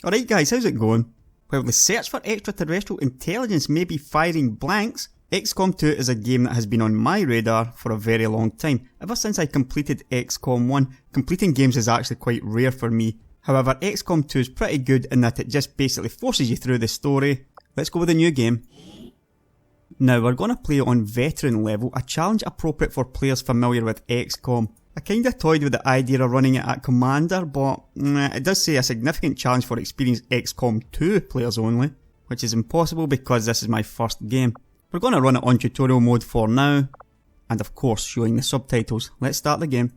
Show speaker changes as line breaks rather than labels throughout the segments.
Alright guys, how's it going? While the search for extraterrestrial intelligence may be firing blanks, XCOM 2 is a game that has been on my radar for a very long time. Ever since I completed XCOM 1, completing games is actually quite rare for me. However, XCOM 2 is pretty good in that it just basically forces you through the story. Let's go with a new game. Now we're going to play on veteran level, a challenge appropriate for players familiar with XCOM. I kinda toyed with the idea of running it at Commander, but it does say a significant challenge for experienced XCOM 2 players only, which is impossible because this is my first game. We're going to run it on tutorial mode for now, and of course showing the subtitles. Let's start the game.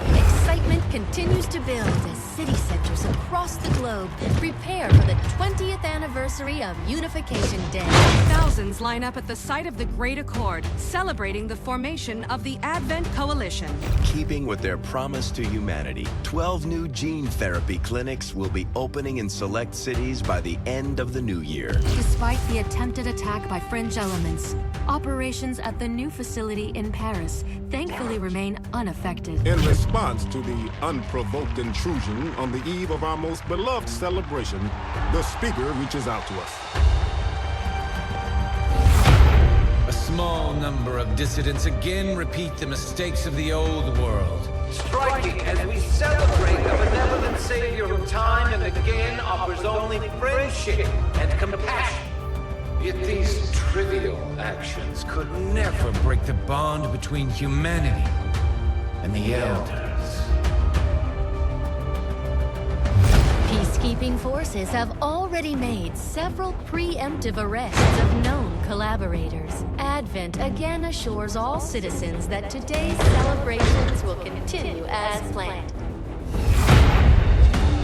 Excitement continues to build as city centers across the globe prepare for the 20th anniversary of Unification Day.
Thousands line up at the site of the Great Accord, celebrating the formation of the Advent Coalition.
Keeping with their promise to humanity, 12 new gene therapy clinics will be opening in select cities by the end of the new year.
Despite the attempted attack by fringe elements, operations at the new facility in Paris thankfully remain unaffected.
In response to the unprovoked intrusion on the eve of our most beloved celebration, the speaker reaches out to us.
A small number of dissidents again repeat the mistakes of the old world.
Striking as we celebrate the benevolent savior who time and again offers only friendship and compassion.
Yet these trivial actions could never break the bond between humanity and the Elders.
Peacekeeping forces have already made several preemptive arrests of known collaborators. Advent again assures all citizens that today's celebrations will continue as planned.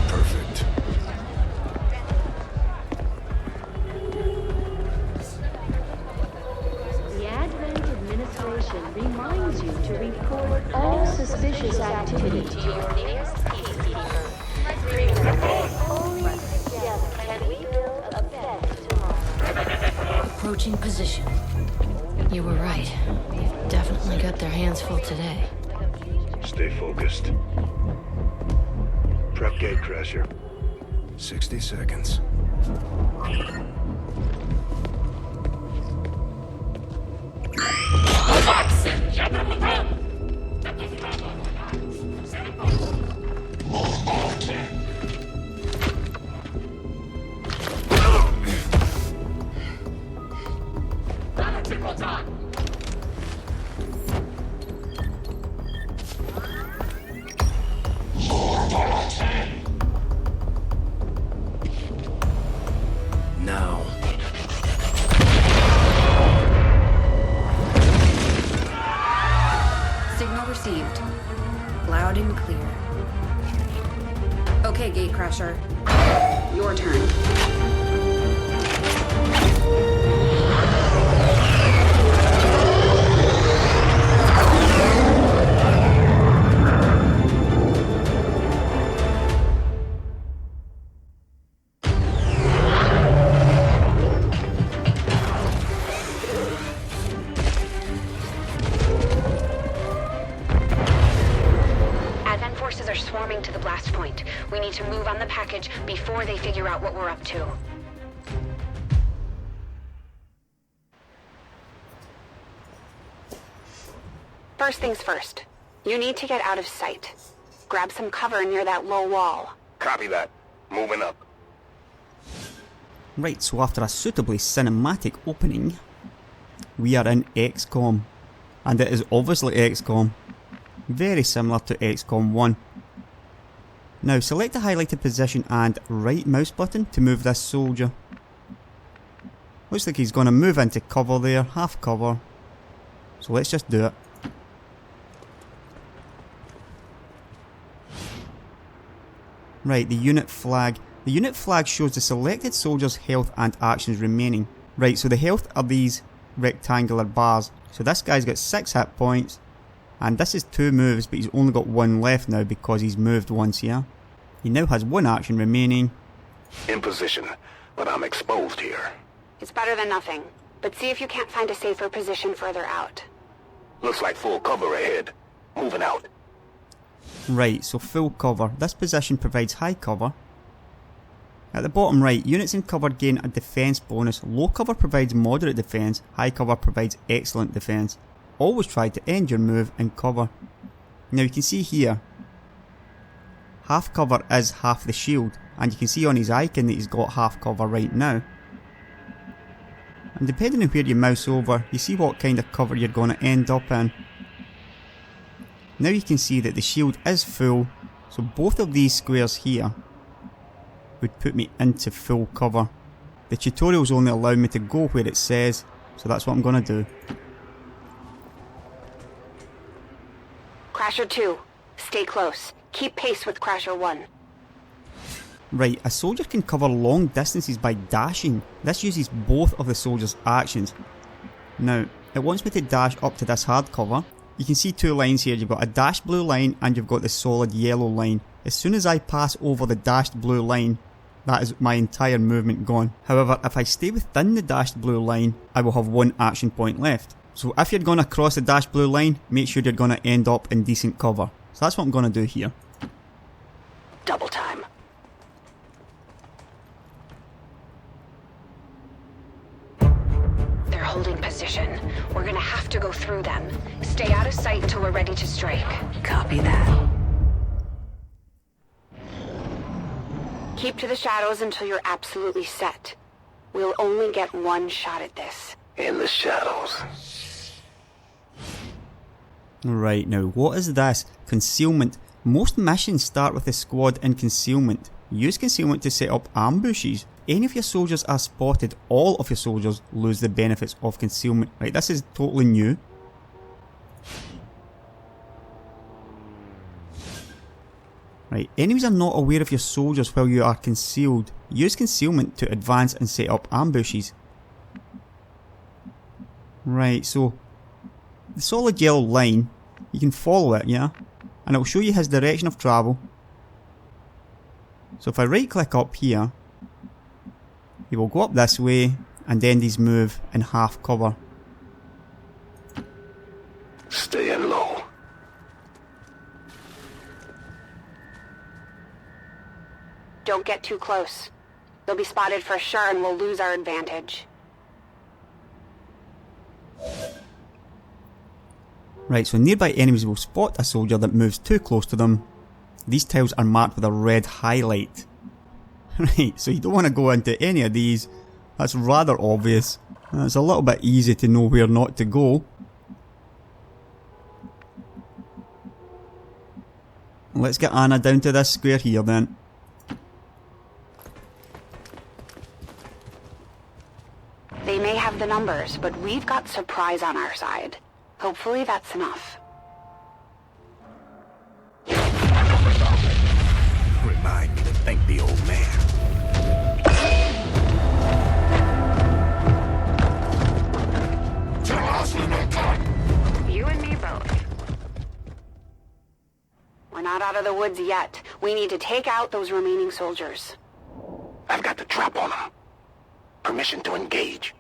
Perfect.
The Advent administration reminds you to report all suspicious activity to your nearest peacekeeper. Only together can we build a better tomorrow. Approaching position. You were right. They've definitely got their hands full today.
Stay focused. Prep gatecrasher.
60 seconds. Now.
Signal received. Loud and clear. Okay, Gatecrasher. Your turn.
Forces are swarming to the blast point. We need to move on the package before they figure out what we're up to. First things first. You need to get out of sight. Grab some cover near that low wall.
Copy that. Moving up.
Right, so after a suitably cinematic opening, we are in XCOM. And it is obviously XCOM. Very similar to XCOM 1. Now select the highlighted position and right mouse button to move this soldier. Looks like he's going to move into cover there, half cover. So let's just do it. Right, the unit flag. The unit flag shows the selected soldier's health and actions remaining. Right, so the health are these rectangular bars. So this guy's got 6 hit points. And this is 2 moves, but he's only got 1 left now because he's moved once here. He now has 1 action remaining.
In position, but I'm exposed here.
It's better than nothing, but see if you can't find a safer position further out.
Looks like full cover ahead. Moving out.
Right, so full cover. This position provides high cover. At the bottom right, units in cover gain a defense bonus. Low cover provides moderate defense, high cover provides excellent defense. Always try to end your move in cover. Now you can see here, half cover is half the shield, and you can see on his icon that he's got half cover right now. And depending on where you mouse over, you see what kind of cover you're going to end up in. Now you can see that the shield is full, so both of these squares here would put me into full cover. The tutorials only allow me to go where it says, so that's what I'm going to do.
Crasher 2, stay close. Keep pace with Crasher 1.
Right, a soldier can cover long distances by dashing. This uses both of the soldier's actions. Now, it wants me to dash up to this hard cover. You can see two lines here. You've got a dashed blue line and you've got the solid yellow line. As soon as I pass over the dashed blue line, that is my entire movement gone. However, if I stay within the dashed blue line, I will have one action point left. So if you're going to cross the dashed blue line, make sure you're going to end up in decent cover. So that's what I'm going to do here.
Double time. They're holding position. We're gonna have to go through them. Stay out of sight until we're ready to strike.
Copy that.
Keep to the shadows until you're absolutely set. We'll only get one shot at this.
In the shadows.
Right, now what is this? Concealment. Most missions start with the squad in concealment. Use concealment to set up ambushes. Any of your soldiers are spotted, all of your soldiers lose the benefits of concealment. Right, this is totally new. Right, enemies are not aware of your soldiers while you are concealed. Use concealment to advance and set up ambushes. Right, so the solid yellow line, you can follow it, yeah? And it will show you his direction of travel. So if I right click up here, he will go up this way and end his move in half cover.
Staying low.
Don't get too close. They'll be spotted for sure and we'll lose our advantage.
Right, so nearby enemies will spot a soldier that moves too close to them. These tiles are marked with a red highlight. Right, so you don't want to go into any of these. That's rather obvious. It's a little bit easy to know where not to go. Let's get Anna down to this square here then.
They may have the numbers, but we've got surprise on our side. Hopefully that's enough.
Remind me to thank the old man.
You and me both. We're not out of the woods yet. We need to take out those remaining soldiers.
I've got the trap on them. Permission to engage.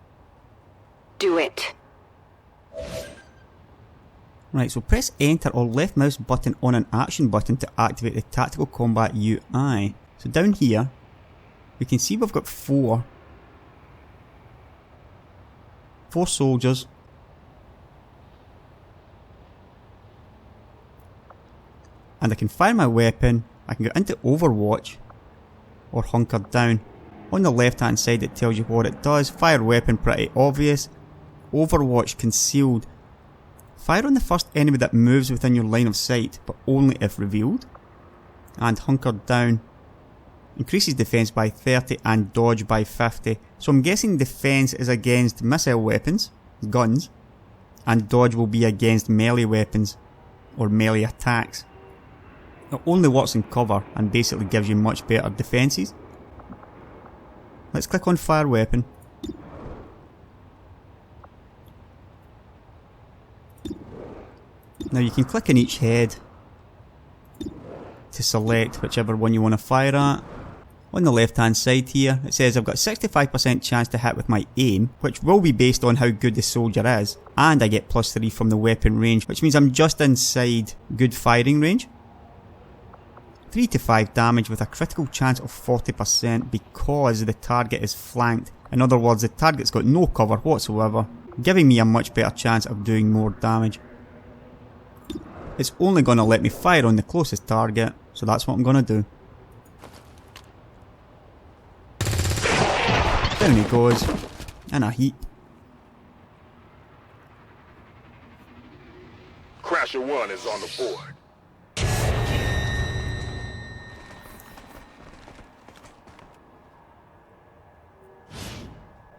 Do it.
Right, so press enter or left mouse button on an action button to activate the tactical combat UI. So down here, we can see we've got four soldiers. And I can fire my weapon, I can go into Overwatch or hunker down. On the left hand side it tells you what it does. Fire weapon, pretty obvious. Overwatch, concealed. Fire on the first enemy that moves within your line of sight, but only if revealed. And hunker down increases defense by 30 and dodge by 50. So I'm guessing defense is against missile weapons, guns, and dodge will be against melee weapons or melee attacks. It only works in cover and basically gives you much better defenses. Let's click on fire weapon. Now you can click on each head to select whichever one you want to fire at. On the left hand side here it says I've got 65% chance to hit with my aim, which will be based on how good the soldier is, and I get +3 from the weapon range, which means I'm just inside good firing range. 3 to 5 damage with a critical chance of 40% because the target is flanked. In other words, the target's got no cover whatsoever, giving me a much better chance of doing more damage. It's only going to let me fire on the closest target, so that's what I'm going to do. Down he goes, in a heap.
Crasher 1 is on the board.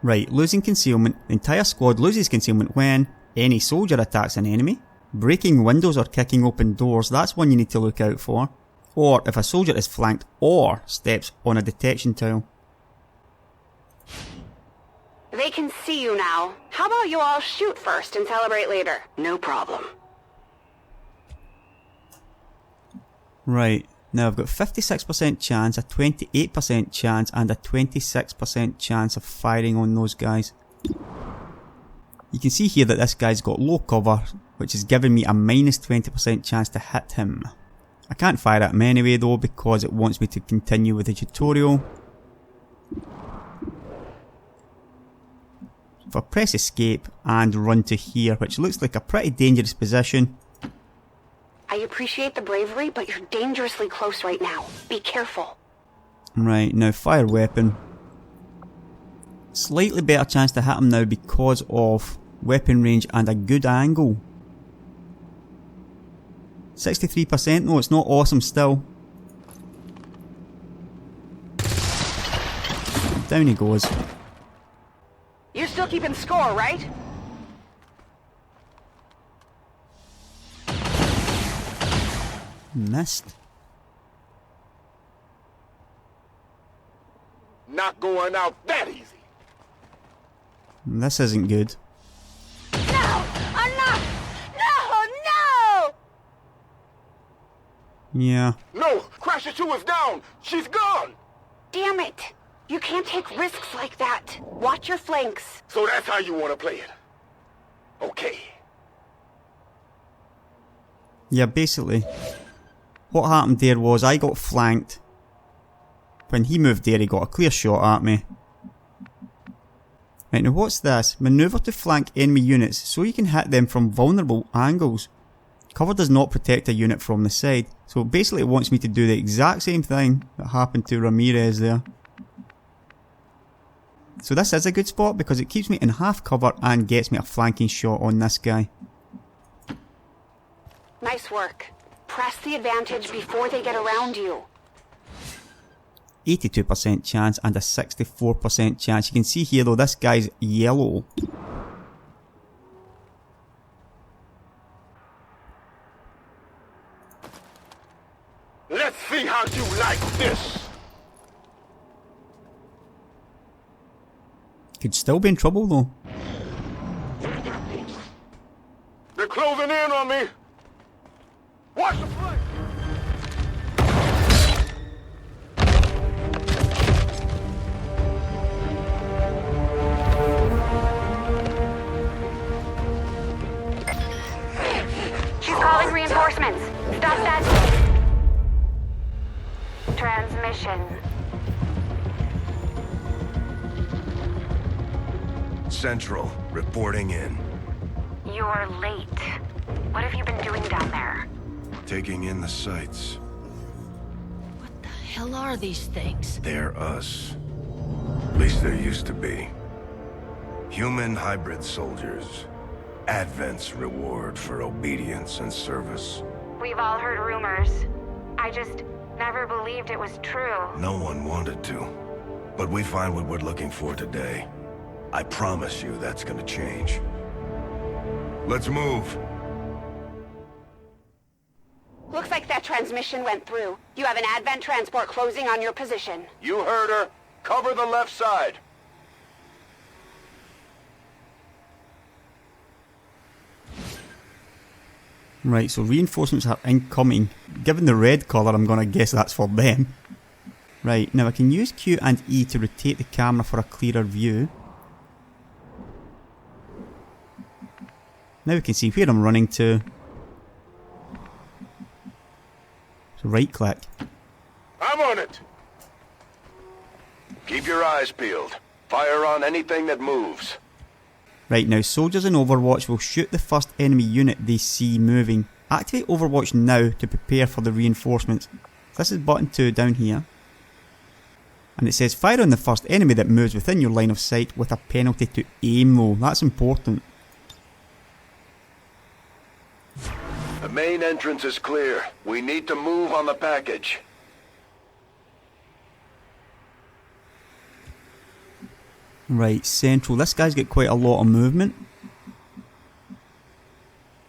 Right, losing concealment. The entire squad loses concealment when any soldier attacks an enemy. Breaking windows or kicking open doors, that's one you need to look out for. Or if a soldier is flanked or steps on a detection tile.
They can see you now. How about you all shoot first and celebrate later? No problem.
Right, now I've got 56% chance, a 28% chance and a 26% chance of firing on those guys. You can see here that this guy's got low cover, which is giving me a minus 20% chance to hit him. I can't fire at him anyway though because it wants me to continue with the tutorial. If I press escape and run to here, which looks like a pretty dangerous position.
I appreciate the bravery, but you're dangerously close right now. Be careful.
Right, now fire weapon. Slightly better chance to hit him now because of weapon range and a good angle. 63% though, it's not awesome still. Down he goes.
You're still keeping score, right?
Missed.
Not going out that easy.
This isn't good.
No! I'm not! No! No!
Yeah.
No! Crasher 2 is down! She's gone!
Damn it! You can't take risks like that. Watch your flanks.
So that's how you want to play it? Okay.
Yeah, basically. What happened there was I got flanked. When he moved there, he got a clear shot at me. Right, now what's this? Maneuver to flank enemy units so you can hit them from vulnerable angles. Cover does not protect a unit from the side. So basically it wants me to do the exact same thing that happened to Ramirez there. So this is a good spot because it keeps me in half cover and gets me a flanking shot on this guy.
Nice work. Press the advantage before they get around you.
82% chance and a 64% chance. You can see here though, this guy's yellow.
Let's see how you like this.
Could still be in trouble though.
They're closing in on me. Watch the flank.
She's calling reinforcements. Stop that. Transmission.
Central, reporting in.
You're late. What have you been doing down there?
Taking in the sights.
What the hell are these things?
They're us. At least there used to be. Human hybrid soldiers. Advent's reward for obedience and service.
We've all heard rumors. I just never believed it was true.
No one wanted to. But we find what we're looking for today. I promise you that's gonna change. Let's move.
Looks like that transmission went through. You have an Advent transport closing on your position.
You heard her. Cover the left side.
Right, so reinforcements are incoming. Given the red colour, I'm gonna guess that's for them. Right, now I can use Q and E to rotate the camera for a clearer view. Now we can see where I'm running to. So right click.
I'm on it.
Keep your eyes peeled. Fire on anything that moves.
Right, now soldiers in Overwatch will shoot the first enemy unit they see moving. Activate Overwatch now to prepare for the reinforcements. This is button 2 down here. And it says fire on the first enemy that moves within your line of sight with a penalty to aim though. That's important.
The main entrance is clear. We need to move on the package.
Right, central. This guy's got quite a lot of movement.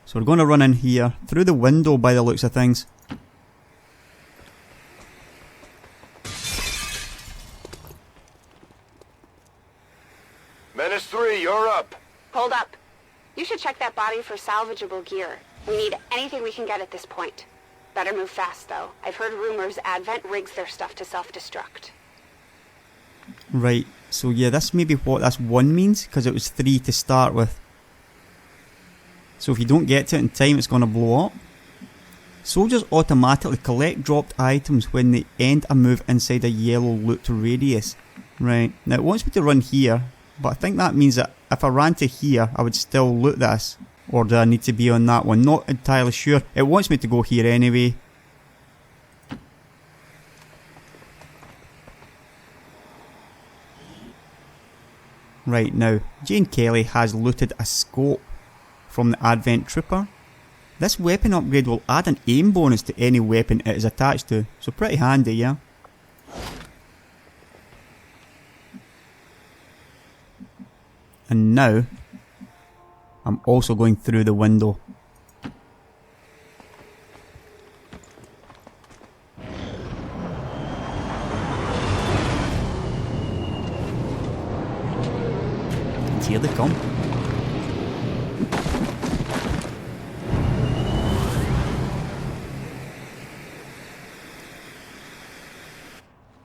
So we're going to run in here, through the window by the looks of things.
Menace 3, you're up.
Hold up. You should check that body for salvageable gear. We need anything we can get at this point. Better move fast, though. I've heard rumors Advent rigs their stuff to self-destruct.
Right, so yeah, this may be what this 1 means, because it was 3 to start with. So if you don't get to it in time, it's going to blow up. Soldiers automatically collect dropped items when they end a move inside a yellow loot radius. Right, now it wants me to run here, but I think that means that if I ran to here, I would still loot this. Or do I need to be on that one? Not entirely sure. It wants me to go here anyway. Right, now, Jane Kelly has looted a scope from the Advent Trooper. This weapon upgrade will add an aim bonus to any weapon it is attached to, so pretty handy, yeah? And now, I'm also going through the window. And here they come.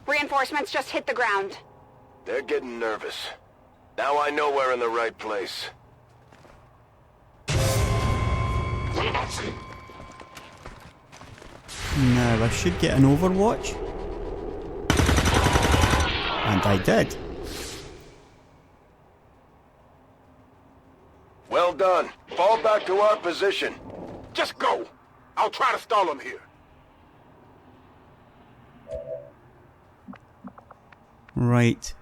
Reinforcements just hit the ground.
They're getting nervous. Now I know we're in the right place.
Now I should get an Overwatch. And I did.
Well done. Fall back to our position.
Just go. I'll try to stall him here.
Right.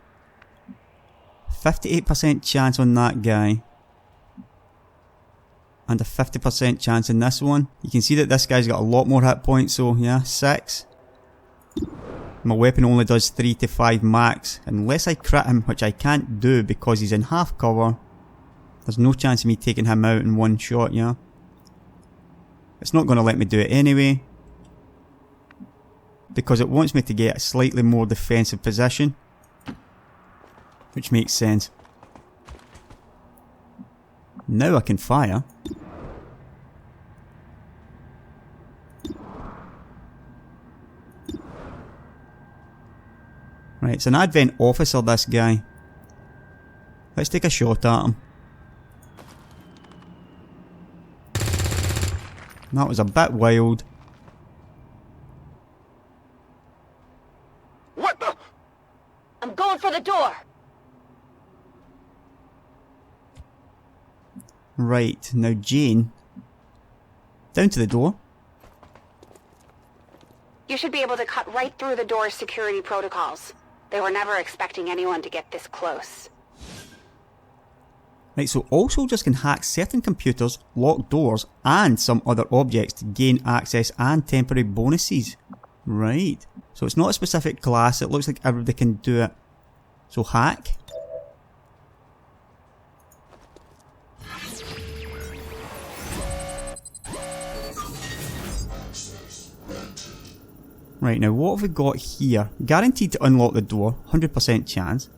58% chance on that guy. And a 50% chance in this one. You can see that this guy's got a lot more hit points, so yeah, 6. My weapon only does 3 to 5 max. Unless I crit him, which I can't do because he's in half cover, there's no chance of me taking him out in one shot, yeah. It's not going to let me do it anyway, because it wants me to get a slightly more defensive position, which makes sense. Now I can fire. Right, it's an Advent officer, this guy. Let's take a shot at him. That was a bit wild.
What the? I'm going for the door.
Right, now Jane. Down to the door.
You should be able to cut right through the door's security protocols. They were never expecting anyone to get this close.
Right, so all soldiers can hack certain computers, lock doors, and some other objects to gain access and temporary bonuses. Right, so it's not a specific class, it looks like everybody can do it. So hack. Right, now what have we got here? Guaranteed to unlock the door, 100% chance.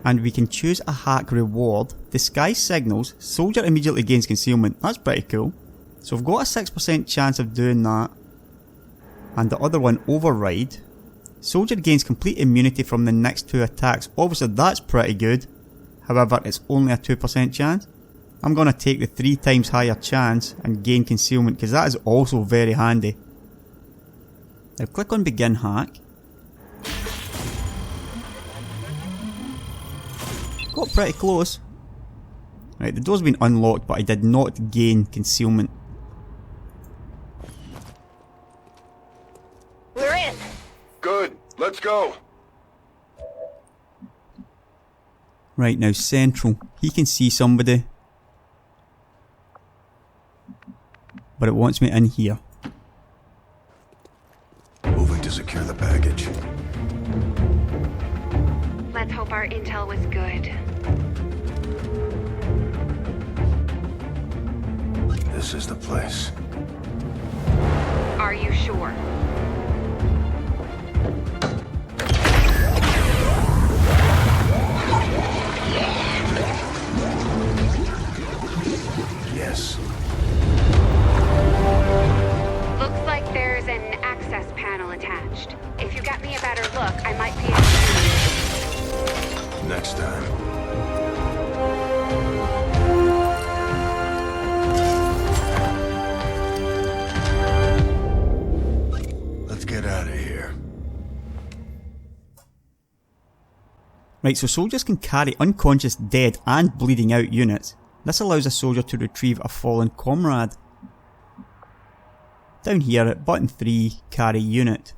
And we can choose a hack reward. Disguise signals, soldier immediately gains concealment. That's pretty cool. So we've got a 6% chance of doing that. And the other one, override. Soldier gains complete immunity from the next 2 attacks. Obviously that's pretty good. However, it's only a 2% chance. I'm going to take the 3 times higher chance and gain concealment, because that is also very handy. Now click on begin hack. Got pretty close. Right, the door's been unlocked, but I did not gain concealment.
We're in.
Good. Let's go.
Right, now Central. He can see somebody. But it wants me in here.
Moving to secure the package.
Let's hope our intel was good.
This is the place.
Are you sure?
Yes.
Looks like there's an access panel attached. If you got me a better look, I might be able to...
Next time. Let's get out of here.
Right, so soldiers can carry unconscious, dead and bleeding out units. This allows a soldier to retrieve a fallen comrade. Down here at button 3, carry unit.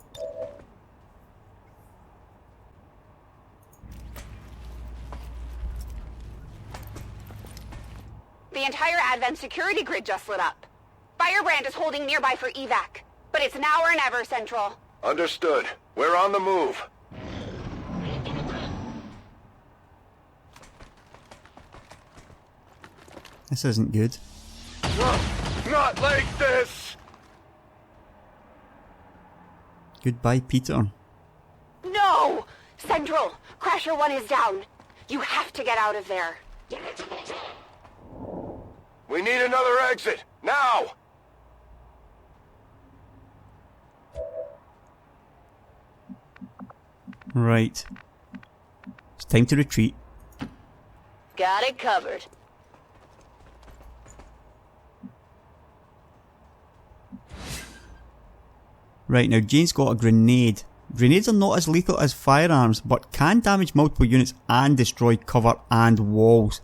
The entire Advent security grid just lit up. Firebrand is holding nearby for evac. But it's now or never, Central.
Understood. We're on the move.
This isn't good.
Not like this!
Goodbye, Peter.
No! Central, Crasher 1 is down. You have to get out of there.
We need another exit, now!
Right. It's time to retreat.
Got it covered.
Right, now Jane's got a grenade. Grenades are not as lethal as firearms, but can damage multiple units and destroy cover and walls.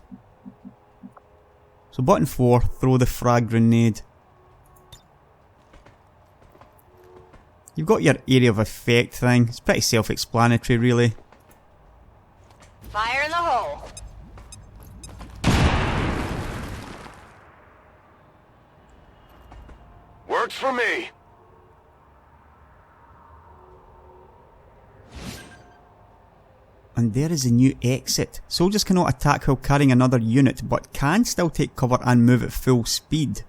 So button 4, throw the frag grenade. You've got your area of effect thing. It's pretty self-explanatory, really.
Fire in the hole.
Works for me.
And there is a new exit. Soldiers cannot attack while carrying another unit, but can still take cover and move at full speed.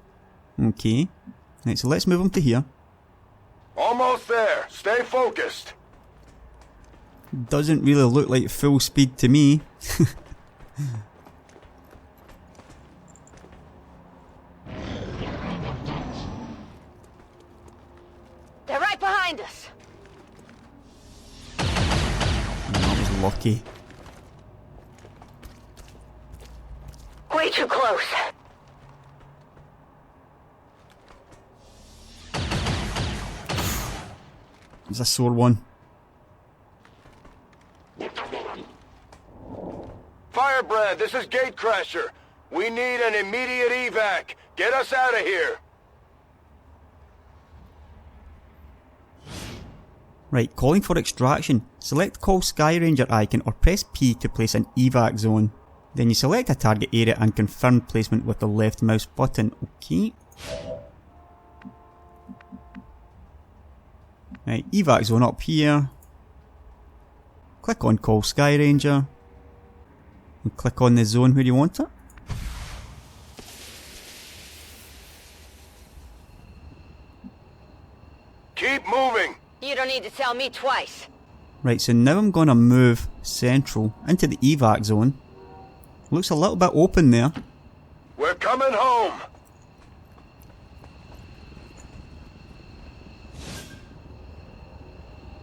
Okay. Right, so let's move them to here.
Almost there. Stay focused.
Doesn't really look like full speed to me.
They're right behind us.
That was lucky.
Way too close.
It's a sore one.
Firebrand, this is Gatecrasher. We need an immediate evac. Get us out of here.
Right, calling for extraction. Select Call Skyranger icon or press P to place an evac zone. Then you select a target area and confirm placement with the left mouse button. Okay. Right, evac zone up here. Click on Call Skyranger. And click on the zone where you want it.
Keep moving.
You don't need to tell me twice.
Right, so now I'm gonna move Central into the evac zone. Looks a little bit open there.
We're coming home.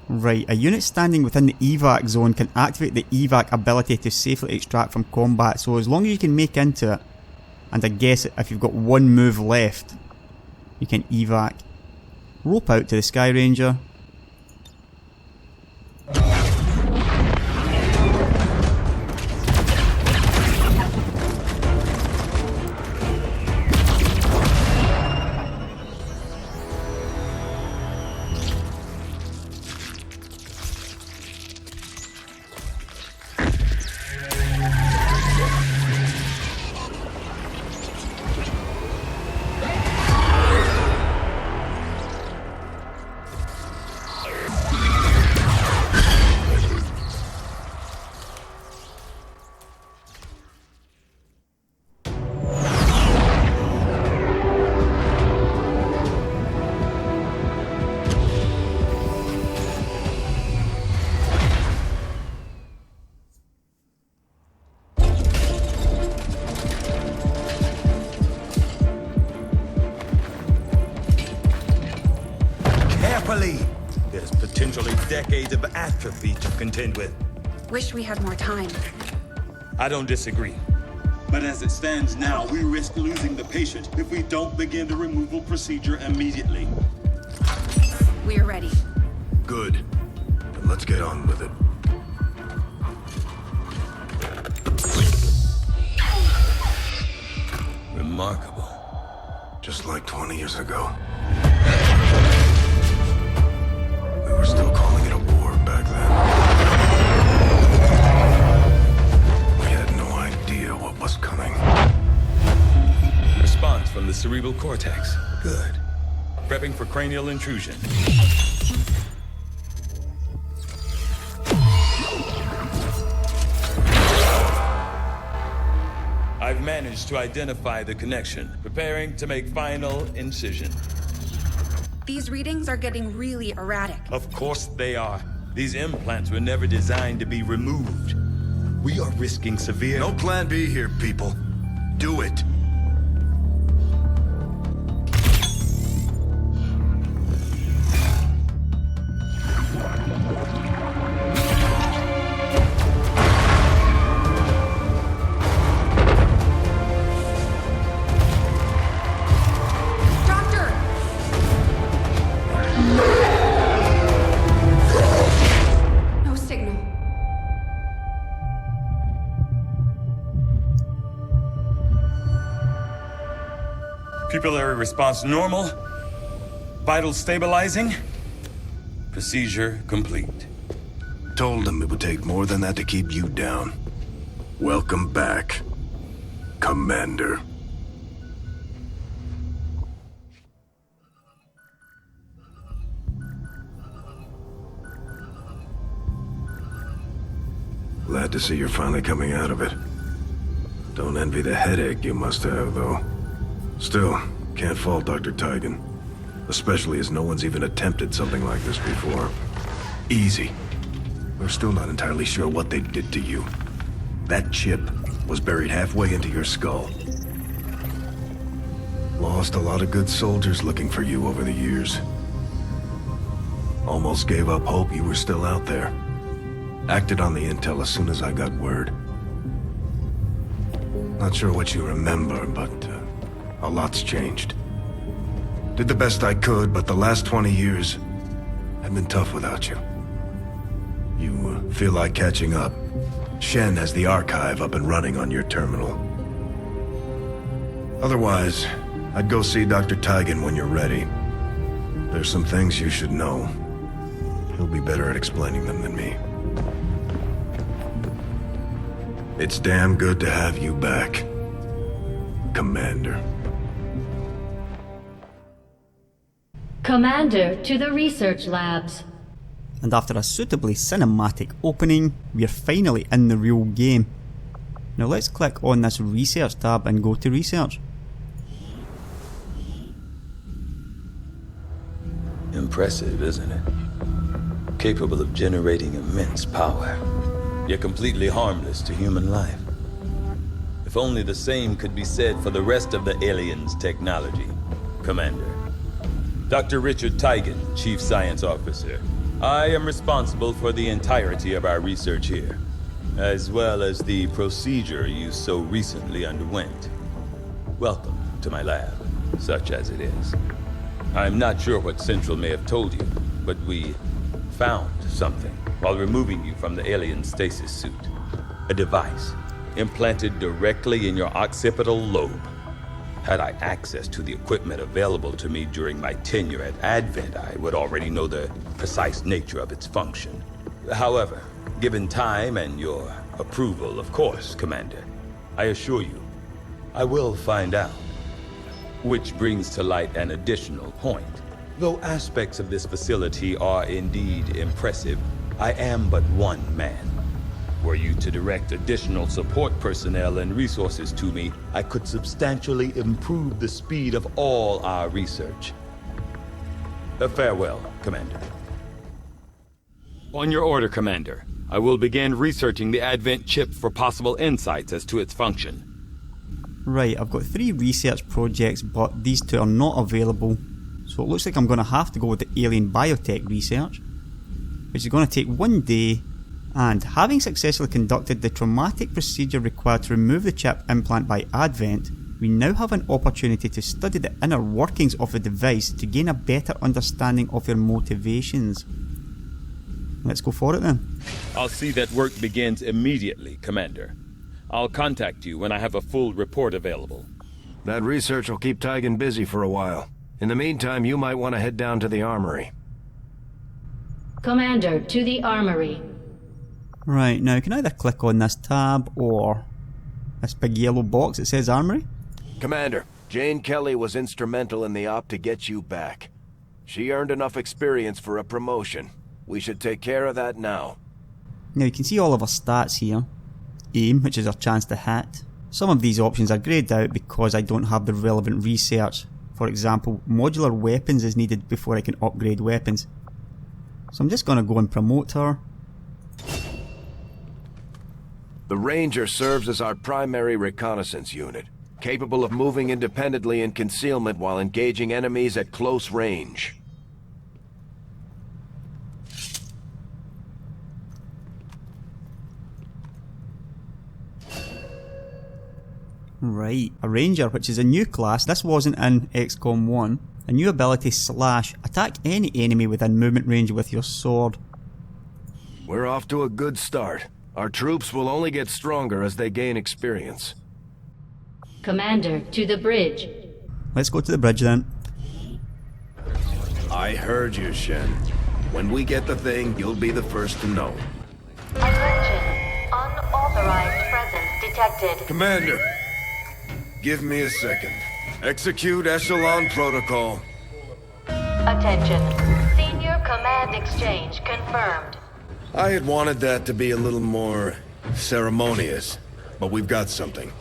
Right, a unit standing within the evac zone can activate the evac ability to safely extract from combat, so as long as you can make into it, and I guess if you've got one move left, you can evac. Rope out to the Skyranger.
anomaly. There's potentially decades of atrophy to contend with.
Wish we had more time.
I don't disagree.
But as it stands now, we risk losing the patient if we don't begin the removal procedure immediately.
We're ready.
Good. Then let's get on with it.
Remarkable.
Just like 20 years ago. We were still calling it a war back then. We had no idea what was coming.
Response from the cerebral cortex. Good. Prepping for cranial intrusion. I've managed to identify the connection, preparing to make final incision.
These readings are getting really erratic.
Of course they are. These implants were never designed to be removed. We are risking severe...
No plan B here, people. Do it.
Pupillary response normal. Vital stabilizing. Procedure complete.
Told them it would take more than that to keep you down. Welcome back, Commander. Glad to see you're finally coming out of it. Don't envy the headache you must have, though. Still, can't fault Dr. Tigan. Especially as no one's even attempted something like this before. Easy. We're still not entirely sure what they did to you. That chip was buried halfway into your skull. Lost a lot of good soldiers looking for you over the years. Almost gave up hope you were still out there. Acted on the intel as soon as I got word. Not sure what you remember, but a lot's changed. Did the best I could, but the last 20 years have been tough without you. You feel like catching up. Shen has the archive up and running on your terminal. Otherwise, I'd go see Dr. Tigan when you're ready. There's some things you should know. He'll be better at explaining them than me. It's damn good to have you back, Commander.
Commander to the research labs.
And after a suitably cinematic opening, we're finally in the real game. Now let's click on this research tab and go to research.
Impressive, isn't it? Capable of generating immense power, yet completely harmless to human life. If only the same could be said for the rest of the aliens' technology, Commander. Dr. Richard Tigan, Chief Science Officer. I am responsible for the entirety of our research here, as well as the procedure you so recently underwent. Welcome to my lab, such as it is. I'm not sure what Central may have told you, but we found something while removing you from the alien stasis suit. A device implanted directly in your occipital lobe. Had I access to the equipment available to me during my tenure at Advent, I would already know the precise nature of its function. However, given time and your approval, of course, Commander, I assure you, I will find out. Which brings to light an additional point. Though aspects of this facility are indeed impressive, I am but one man. Were you to direct additional support personnel and resources to me, I could substantially improve the speed of all our research. Farewell, Commander. On your order, Commander. I will begin researching the Advent chip for possible insights as to its function.
Right, I've got 3 research projects, but these 2 are not available. So it looks like I'm going to have to go with the alien biotech research, which is going to take 1 day, and having successfully conducted the traumatic procedure required to remove the chip implant by Advent, we now have an opportunity to study the inner workings of the device to gain a better understanding of their motivations. Let's go for it then.
I'll see that work begins immediately, Commander. I'll contact you when I have a full report available.
That research will keep Tigan busy for a while. In the meantime, you might want to head down to the armory.
Commander, to the armory.
Right, now can I either click on this tab or this big yellow box that says armory?
Commander, Jane Kelly was instrumental in the op to get you back. She earned enough experience for a promotion. We should take care of that now.
Now you can see all of our stats here. Aim, which is our chance to hit. Some of these options are greyed out because I don't have the relevant research. For example, modular weapons is needed before I can upgrade weapons. So I'm just going to go and promote her.
The Ranger serves as our primary reconnaissance unit, capable of moving independently in concealment while engaging enemies at close range.
Right, a Ranger, which is a new class. This wasn't in XCOM 1. A new ability / attack any enemy within movement range with your sword.
We're off to a good start. Our troops will only get stronger as they gain experience.
Commander, to the bridge.
Let's go to the bridge then.
I heard you, Shen. When we get the thing, you'll be the first to know.
Attention. Unauthorized presence detected.
Commander, give me a second. Execute Echelon Protocol.
Attention. Senior command exchange confirmed.
I had wanted that to be a little more ceremonious, but we've got something.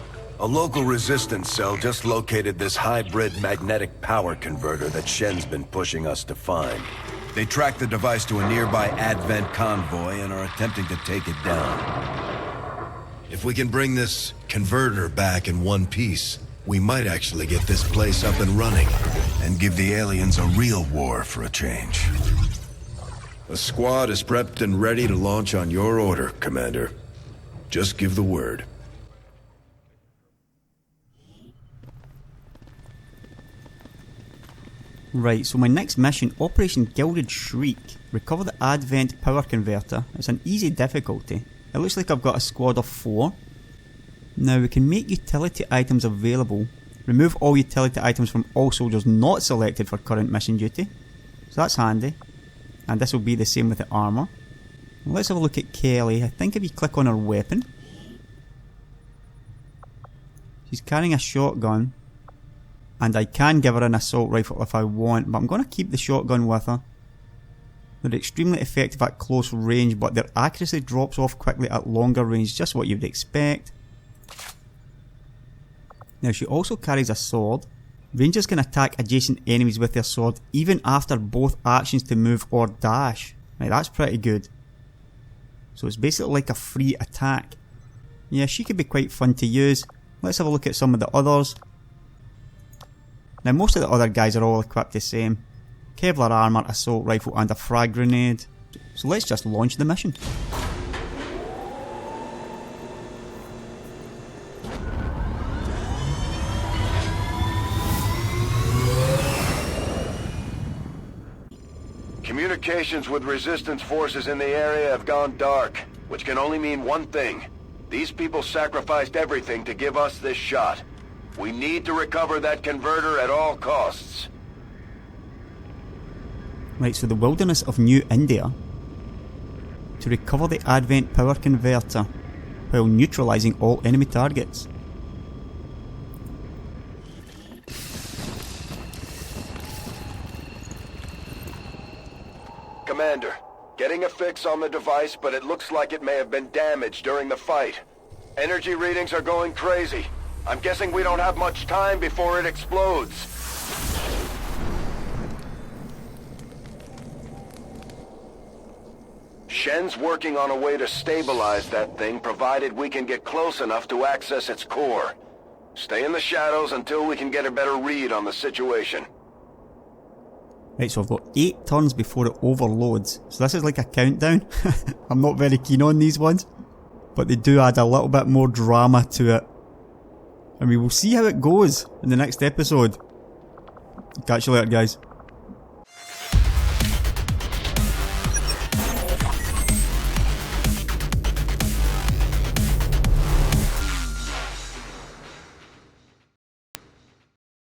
A local resistance cell just located this hybrid magnetic power converter that Shen's been pushing us to find. They tracked the device to a nearby Advent convoy and are attempting to take it down. If we can bring this converter back in one piece, we might actually get this place up and running and give the aliens a real war for a change. The squad is prepped and ready to launch on your order, Commander. Just give the word.
Right, so my next mission, Operation Gilded Shriek. Recover the Advent power converter. It's an easy difficulty. It looks like I've got a squad of 4. Now we can make utility items available. Remove all utility items from all soldiers not selected for current mission duty. So that's handy. And this will be the same with the armour. Let's have a look at Kelly. I think if you click on her weapon, she's carrying a shotgun. And I can give her an assault rifle if I want, but I'm going to keep the shotgun with her. They're extremely effective at close range, but their accuracy drops off quickly at longer range, just what you'd expect. Now she also carries a sword. Rangers can attack adjacent enemies with their sword even after both actions to move or dash. Right, that's pretty good. So it's basically like a free attack. Yeah, she could be quite fun to use. Let's have a look at some of the others. Now most of the other guys are all equipped the same. Kevlar armour, assault rifle and a frag grenade. So let's just launch the mission.
Communications with resistance forces in the area have gone dark, which can only mean one thing. These people sacrificed everything to give us this shot. We need to recover that converter at all costs.
Right, so the wilderness of New India. To recover the Advent power converter while neutralizing all enemy targets.
Commander, getting a fix on the device, but it looks like it may have been damaged during the fight. Energy readings are going crazy. I'm guessing we don't have much time before it explodes. Shen's working on a way to stabilize that thing, provided we can get close enough to access its core. Stay in the shadows until we can get a better read on the situation.
Right, so I've got 8 turns before it overloads. So this is like a countdown. I'm not very keen on these ones, but they do add a little bit more drama to it. And we will see how it goes in the next episode. Catch you later, guys.